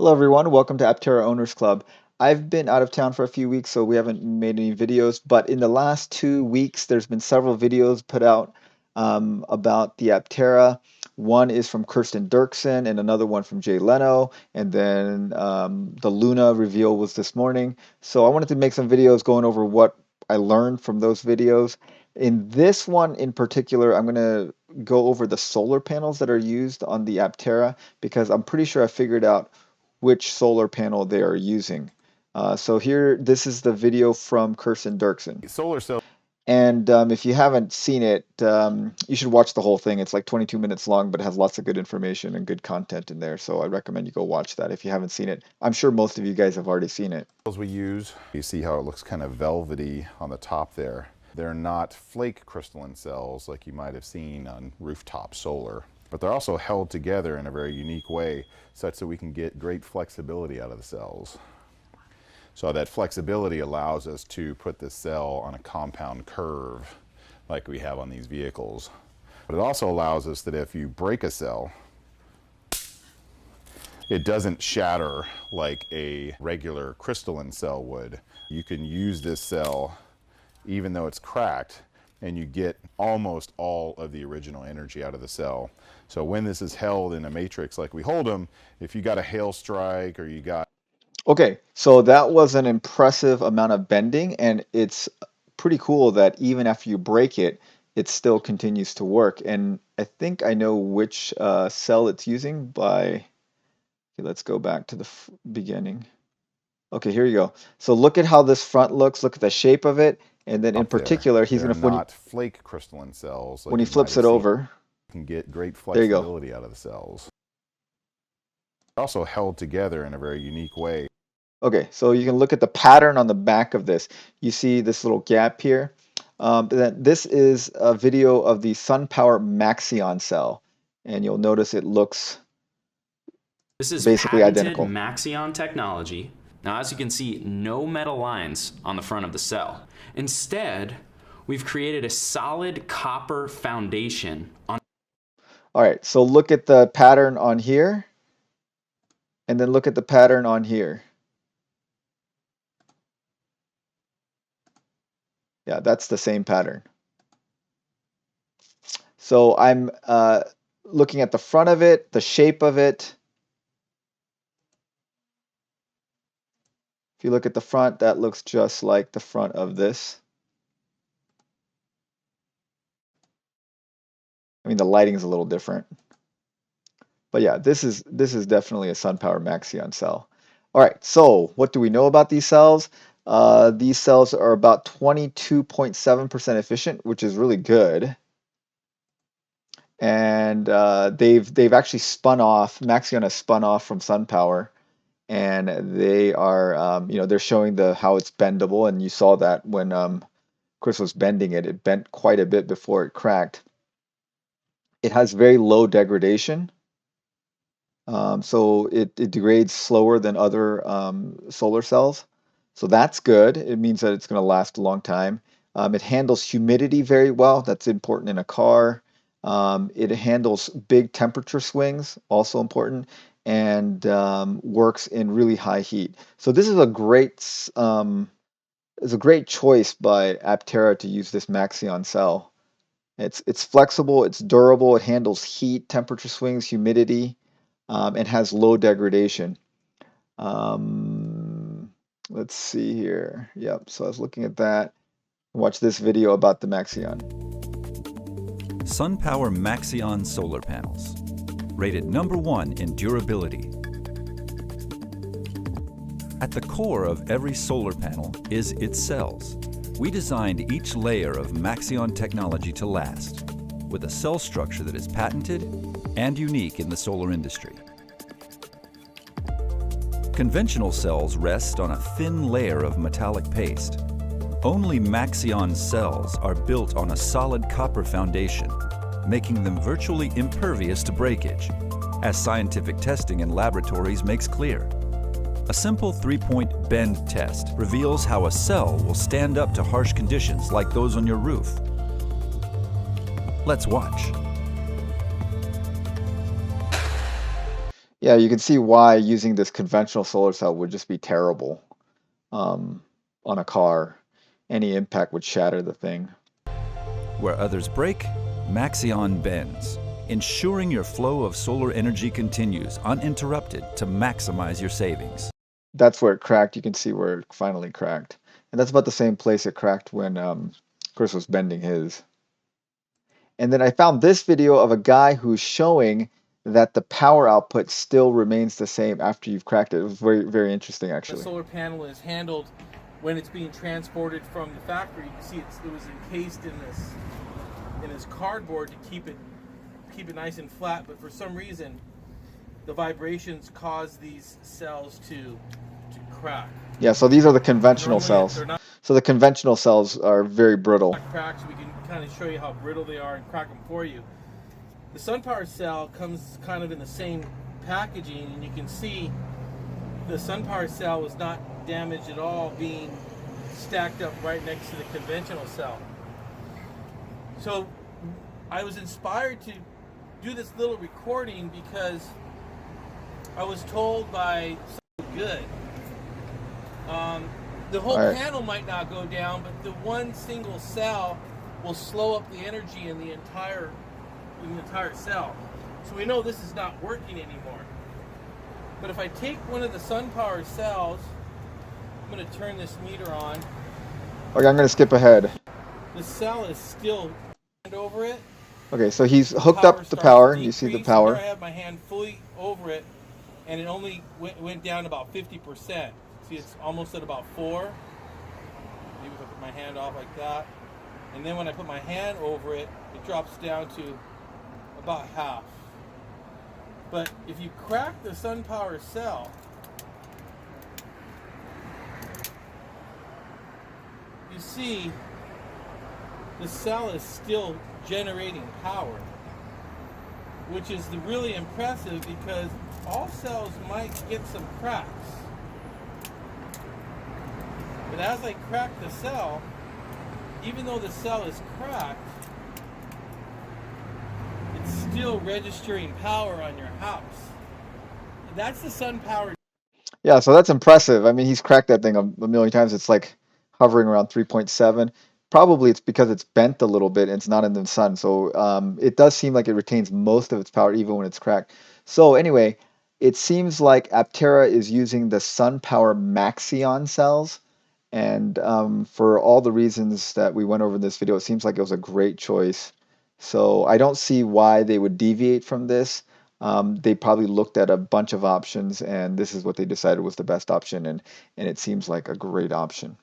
Hello everyone, welcome to Aptera Owners Club. I've been out of town for a few weeks, so we haven't made any videos, but in the last 2 weeks, there's been several videos put out about the Aptera. One is from Kirsten Dirksen and another one from Jay Leno, and then the Luna reveal was this morning. So I wanted to make some videos going over what I learned from those videos. In this one in particular, I'm going to go over the solar panels that are used on the Aptera because I'm pretty sure I figured out which solar panel they are using. So here, this is the video from Kirsten Dirksen. Solar cell. And if you haven't seen it, you should watch the whole thing. It's like 22 minutes long, but it has lots of good information and good content in there. So I recommend you go watch that if you haven't seen it. I'm sure most of you guys have already seen it. We use, you see how it looks kind of velvety on the top there. They're not flake crystalline cells like you might have seen on rooftop solar, but they're also held together in a very unique way such that we can get great flexibility out of the cells. So that flexibility allows us to put the cell on a compound curve like we have on these vehicles. But it also allows us that if you break a cell, it doesn't shatter like a regular crystalline cell would. You can use this cell even though it's cracked, and you get almost all of the original energy out of the cell. So when this is held in a matrix like we hold them, if you got a hail strike or you got... Okay, so that was an impressive amount of bending, and it's pretty cool that even after you break it, it still continues to work. And I think I know which cell it's using by... Okay, let's go back to the beginning. Okay, here you go. So look at how this front looks. Look at the shape of it. And then in up there. particular, he's They're going to, not flake crystalline cells like when he you might flips have it seen. over, You can get great there you go. flexibility out of the cells. They're also held together in a very unique way. Okay, so you can look at the pattern on the back of this. You see this little gap here. This is a video of the Sunpower Maxeon cell. And you'll notice it looks This is basically patented identical. Maxeon technology. Now, as you can see, no metal lines on the front of the cell. Instead, we've created a solid copper foundation on... All right, so look at the pattern on here, and then look at the pattern on here. Yeah, that's the same pattern. So I'm looking at the front of it, the shape of it. If you look at the front, that looks just like the front of this. I mean, the lighting is a little different. But yeah, this is definitely a Sunpower Maxeon cell. All right, so what do we know about these cells? These cells are about 22.7% efficient, which is really good. And they've actually spun off. Maxeon has spun off from Sunpower, and they are they're showing how it's bendable. And you saw that when Chris was bending it, it bent quite a bit before it cracked. It has very low degradation. So it degrades slower than other solar cells. So that's good. It means that it's going to last a long time. It handles humidity very well. That's important in a car. It handles big temperature swings, also important, and works in really high heat. So this is a great choice by Aptera to use this Maxeon cell. It's flexible, it's durable, it handles heat, temperature swings, humidity. And has low degradation. Let's see here. Yep, so I was looking at that. Watch this video about the Maxeon. Sunpower Maxeon solar panels, rated #1 in durability. At the core of every solar panel is its cells. We designed each layer of Maxeon technology to last, with a cell structure that is patented and unique in the solar industry. Conventional cells rest on a thin layer of metallic paste. Only Maxeon cells are built on a solid copper foundation, making them virtually impervious to breakage, as scientific testing in laboratories makes clear. A simple 3-point bend test reveals how a cell will stand up to harsh conditions like those on your roof. Let's watch. Yeah, you can see why using this conventional solar cell would just be terrible um, on a car. Any impact would shatter the thing. Where others break, Maxeon bends, ensuring your flow of solar energy continues uninterrupted to maximize your savings. That's where it cracked. You can see where it finally cracked. And that's about the same place it cracked when Chris was bending his. And then I found this video of a guy who's showing that the power output still remains the same after you've cracked it. It was very, very interesting, The actually. solar panel is handled when it's being transported from the factory. You can see it was encased in this cardboard to keep it nice and flat. But for some reason, the vibrations cause these cells to crack. Yeah, so these are the conventional Normally cells. they're not So the conventional cells are very brittle. cracked, so we can kind of show you how brittle they are and crack them for you. The Sunpower cell comes kind of in the same packaging, and you can see the Sunpower cell was not damaged at all, being stacked up right next to the conventional cell. So I was inspired to do this little recording because I was told by someone good, the whole All right. panel might not go down, but the one single cell will slow up the energy in the entire cell. So we know this is not working anymore. But if I take one of the Sunpower cells, I'm going to turn this meter on. Okay, I'm going to skip ahead. The cell is still over it. Okay, so he's hooked Power up the starts power. to You see the decrease, and there I power. have my hand fully over it, and it only went down about 50%. See, it's almost at about 4. Maybe if I put my hand off like that. And then when I put my hand over it, it drops down to about half. But if you crack the Sunpower cell, you see the cell is still generating power, which is really impressive because all cells might get some cracks. But as I crack the cell, even though the cell is cracked, it's still registering power on your house. And that's the Sunpower. Yeah, so that's impressive. I mean, he's cracked that thing a million times. It's like hovering around 3.7. Probably it's because it's bent a little bit and it's not in the sun. So it does seem like it retains most of its power even when it's cracked. So anyway, it seems like Aptera is using the Sunpower Maxeon cells. And for all the reasons that we went over in this video, it seems like it was a great choice. So I don't see why they would deviate from this. They probably looked at a bunch of options, and this is what they decided was the best option, and it seems like a great option.